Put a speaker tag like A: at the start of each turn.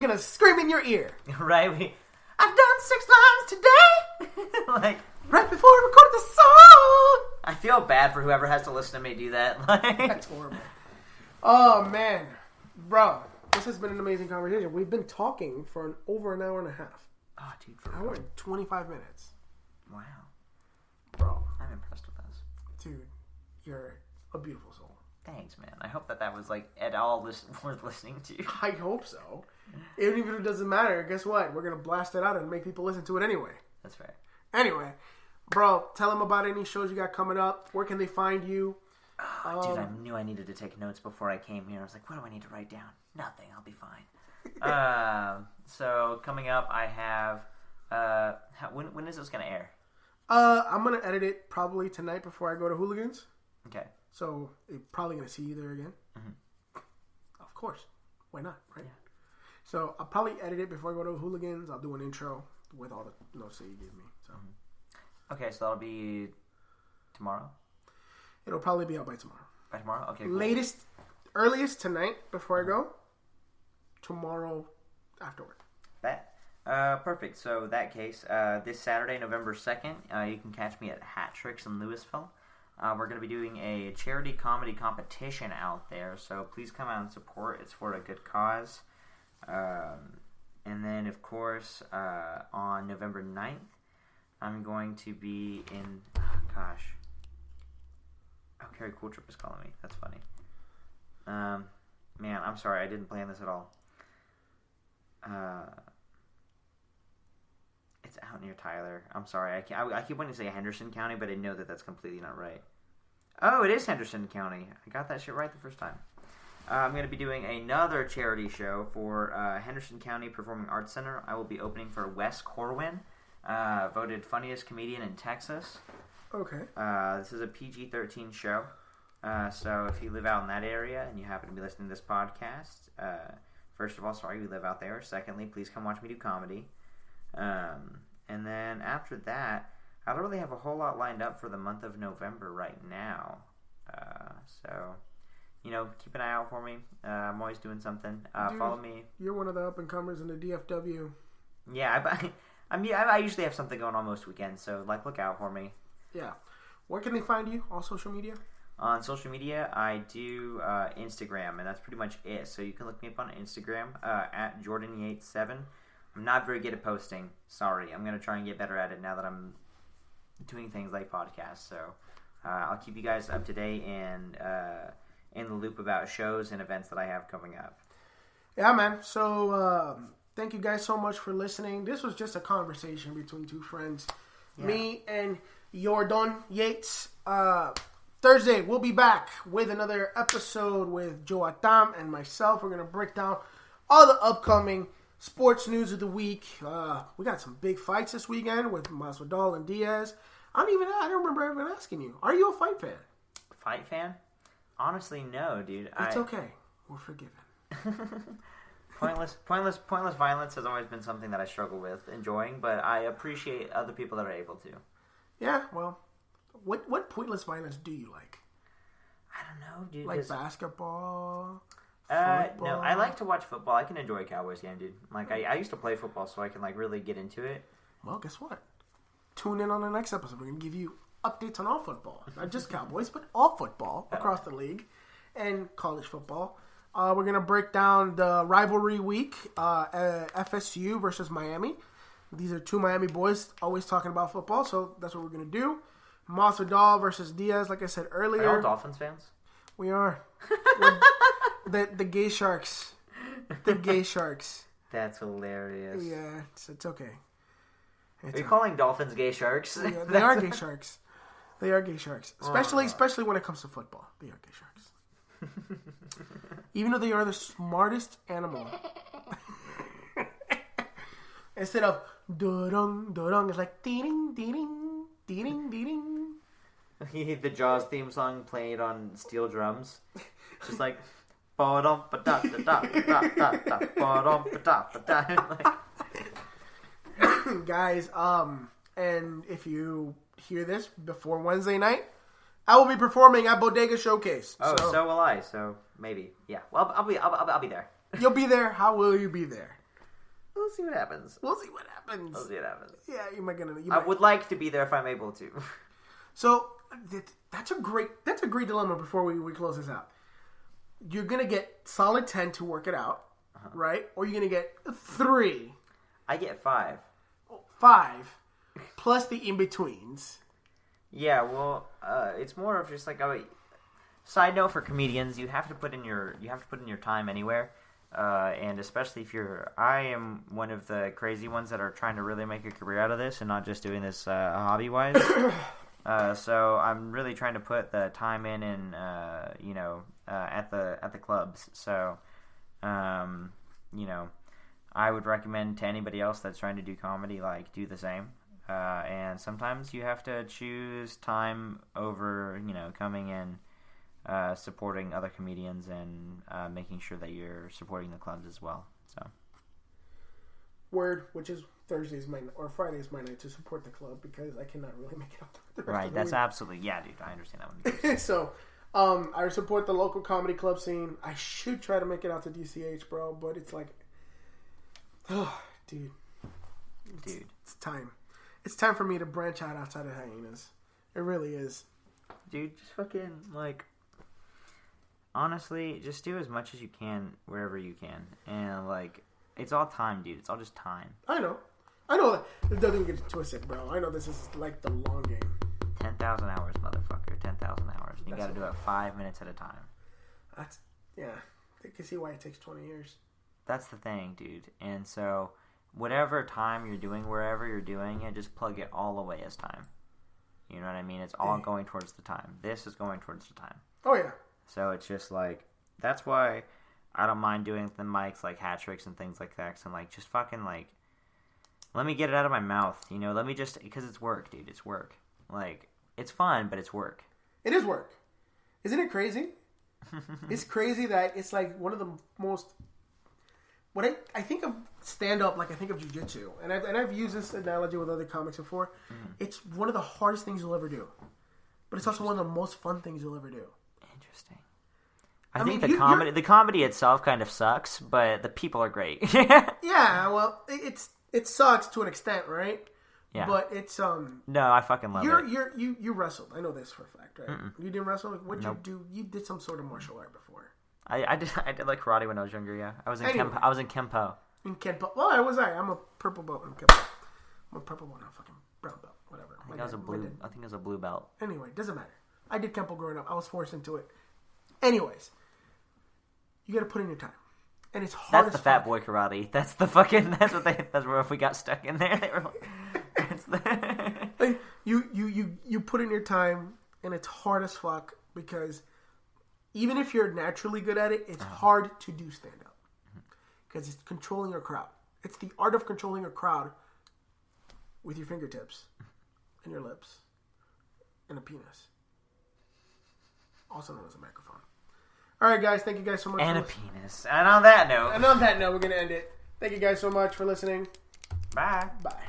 A: gonna scream in your ear.
B: Right? I've done 6 lines today! Like,
A: right before we recorded the song!
B: I feel bad for whoever has to listen to me do that. Like,
A: that's horrible. Oh, man. Bro, this has been an amazing conversation. We've been talking for over an hour and a half.
B: Oh, dude.
A: Hour and 25 minutes.
B: Wow.
A: Bro.
B: I'm impressed with this.
A: Dude, you're a beautiful soul.
B: Thanks, man. I hope that was, like, at all worth listening to.
A: I hope so. Even if it doesn't matter, guess what? We're going to blast it out and make people listen to it anyway.
B: That's fair.
A: Anyway, bro, tell them about any shows you got coming up. Where can they find you?
B: Oh, dude, I knew I needed to take notes before I came here. I was like, what do I need to write down? Nothing. I'll be fine. So, coming up, I have... when is this going to air?
A: I'm going to edit it probably tonight before I go to Hooligans.
B: Okay.
A: So, I'm probably going to see you there again.
B: Mm-hmm.
A: Of course. Why not, right?
B: Yeah.
A: So, I'll probably edit it before I go to Hooligans. I'll do an intro with all the notes that you gave me. So.
B: Okay, so that'll be tomorrow?
A: It'll probably be out by tomorrow.
B: By tomorrow? Okay, cool.
A: Earliest tonight before I go. Tomorrow afterward.
B: Perfect. So, that case, this Saturday, November 2nd, you can catch me at Hat Tricks in Louisville. We're going to be doing a charity comedy competition out there, so please come out and support. It's for a good cause. And then, of course, on November 9th, I'm going to be in... Oh, Carrie Cooltrip is calling me. That's funny. Man, I'm sorry. I didn't plan this at all. It's out near Tyler. I'm sorry. I keep wanting to say Henderson County, but I know that that's completely not right. Oh, it is Henderson County. I got that shit right the first time. I'm going to be doing another charity show for Henderson County Performing Arts Center. I will be opening for Wes Corwin, voted funniest comedian in Texas.
A: Okay.
B: This is a PG-13 show. So if you live out in that area and you happen to be listening to this podcast, first of all, sorry you live out there. Secondly, please come watch me do comedy. And then after that, I don't really have a whole lot lined up for the month of November right now. So, keep an eye out for me. I'm always doing something.
A: Dude,
B: follow me.
A: You're one of the up-and-comers in the DFW.
B: Yeah, I usually have something going on most weekends, so, look out for me.
A: Yeah. Where can they find you? On social media?
B: On social media, I do Instagram, and that's pretty much it. So you can look me up on Instagram, at Jordon Yates 7. I'm not very good at posting. Sorry. I'm going to try and get better at it now that I'm doing things like podcasts. So I'll keep you guys up to date and in the loop about shows and events that I have coming up.
A: Yeah, man. So thank you guys so much for listening. This was just a conversation between two friends. Yeah. Me and Jordon Yates. Thursday, we'll be back with another episode with Joe Atam and myself. We're going to break down all the upcoming sports news of the week. We got some big fights this weekend with Masvidal and Diaz. I don't remember even asking you. Are you a fight fan?
B: Fight fan? Honestly, no, dude.
A: It's okay. We're forgiven.
B: Pointless violence has always been something that I struggle with enjoying, but I appreciate other people that are able to.
A: Yeah, well, what pointless violence do you like?
B: I don't know, dude.
A: Like basketball? Football?
B: No, I like to watch football. I can enjoy a Cowboys game, dude. I used to play football, so I can really get into it.
A: Well, guess what? Tune in on the next episode. We're going to give you updates on all football. Not just Cowboys, but all football across the league and college football. We're going to break down the rivalry week, FSU versus Miami. These are two Miami boys always talking about football, so that's what we're going to do. Masvidal versus Diaz, like I said earlier.
B: Are you all Dolphins fans?
A: We are. The gay sharks. The gay sharks.
B: That's hilarious.
A: Yeah, it's okay.
B: Are you calling Dolphins gay sharks?
A: Yeah, they are gay sharks. They are gay sharks. Especially when it comes to football. They are gay sharks. Even though they are the smartest animal. Instead of da-dung, da-dung, it's like dee-ding, dee-ding, dee-ding, dee-ding.
B: The Jaws theme song played on steel drums. Just like ba-dum, ba-da, da-da, da-da, da-da, ba-dum, ba-da, ba-da.
A: Guys, and if you hear this before Wednesday night, I will be performing at Bodega Showcase.
B: Oh, so will I. So maybe, yeah. Well, I'll be there.
A: You'll be there. How will you be there?
B: We'll see what happens.
A: We'll see what happens. Yeah, you might get it.
B: I would like to be there if I'm able to.
A: So that's a great dilemma. Before we close this out, you're gonna get solid 10 to work it out, right? Or you're gonna get 3.
B: I get 5.
A: 5 plus the in betweens.
B: Yeah, well, it's more of just like a side note for comedians. You have to put in your time anywhere, and especially if I am one of the crazy ones that are trying to really make a career out of this and not just doing this hobby wise. So I'm really trying to put the time in and at the clubs. So I would recommend to anybody else that's trying to do comedy, like, do the same. And sometimes you have to choose time over, coming in, supporting other comedians and making sure that you're supporting the clubs as well. So,
A: Word, which is Thursday's my or Friday's my night to support the club because I cannot really make it out the rest
B: right,
A: of the
B: that's
A: week.
B: absolutely, yeah, dude, I understand that one.
A: So, I support the local comedy club scene. I should try to make it out to DCH, bro, but it's like, oh, dude, it's time. It's time for me to branch out outside of Hyenas. It really is.
B: Dude, just fucking, like, honestly, just do as much as you can wherever you can. And, like, it's all time, dude. It's all just time.
A: I know that. It doesn't get twisted, bro. I know this is, like, the long game.
B: 10,000 hours, motherfucker. 10,000 hours. You gotta do it 5 minutes at a time.
A: Yeah. I can see why it takes 20 years.
B: That's the thing, dude. And so, whatever time you're doing, wherever you're doing it, just plug it all away as time. You know what I mean? It's all going towards the time. This is going towards the time.
A: Oh, yeah.
B: So it's just like, that's why I don't mind doing the mics, like hat tricks and things like that. Cause I'm like, just fucking like, let me get it out of my mouth. Let me just, because it's work, dude. It's work. Like, it's fun, but it's work.
A: It is work. Isn't it crazy? It's crazy that it's like one of the most... When I think of stand-up, like I think of jiu-jitsu. And I've used this analogy with other comics before. Mm-hmm. It's one of the hardest things you'll ever do. But it's also one of the most fun things you'll ever do.
B: Interesting. I think the comedy itself kind of sucks, but the people are great.
A: Yeah, well, it sucks to an extent, right?
B: Yeah.
A: But it's
B: No, I fucking love it.
A: You wrestled. I know this for a fact, right?
B: Mm-mm.
A: You didn't wrestle? What did
B: Nope.
A: you do? You did some sort of martial art before.
B: I did like karate when I was younger. Yeah, I was in Kempo.
A: In Kempo. Well, I was. I'm a purple belt in Kempo. I'm a purple belt, not fucking brown belt. Whatever.
B: I think I was a blue belt.
A: Anyway, doesn't matter. I did Kempo growing up. I was forced into it. Anyways, you got to put in your time, and it's hard.
B: That's the fat boy karate. That's the fucking. That's where if we got stuck in there, they were like, it's the...
A: you put in your time, and it's hard as fuck because even if you're naturally good at it, it's hard to do stand up because it's controlling a crowd. It's the art of controlling a crowd with your fingertips and your lips and a penis, also known as a microphone. All right, guys. Thank you guys so much.
B: And a penis. And on that note,
A: we're gonna end it. Thank you guys so much for listening.
B: Bye.
A: Bye.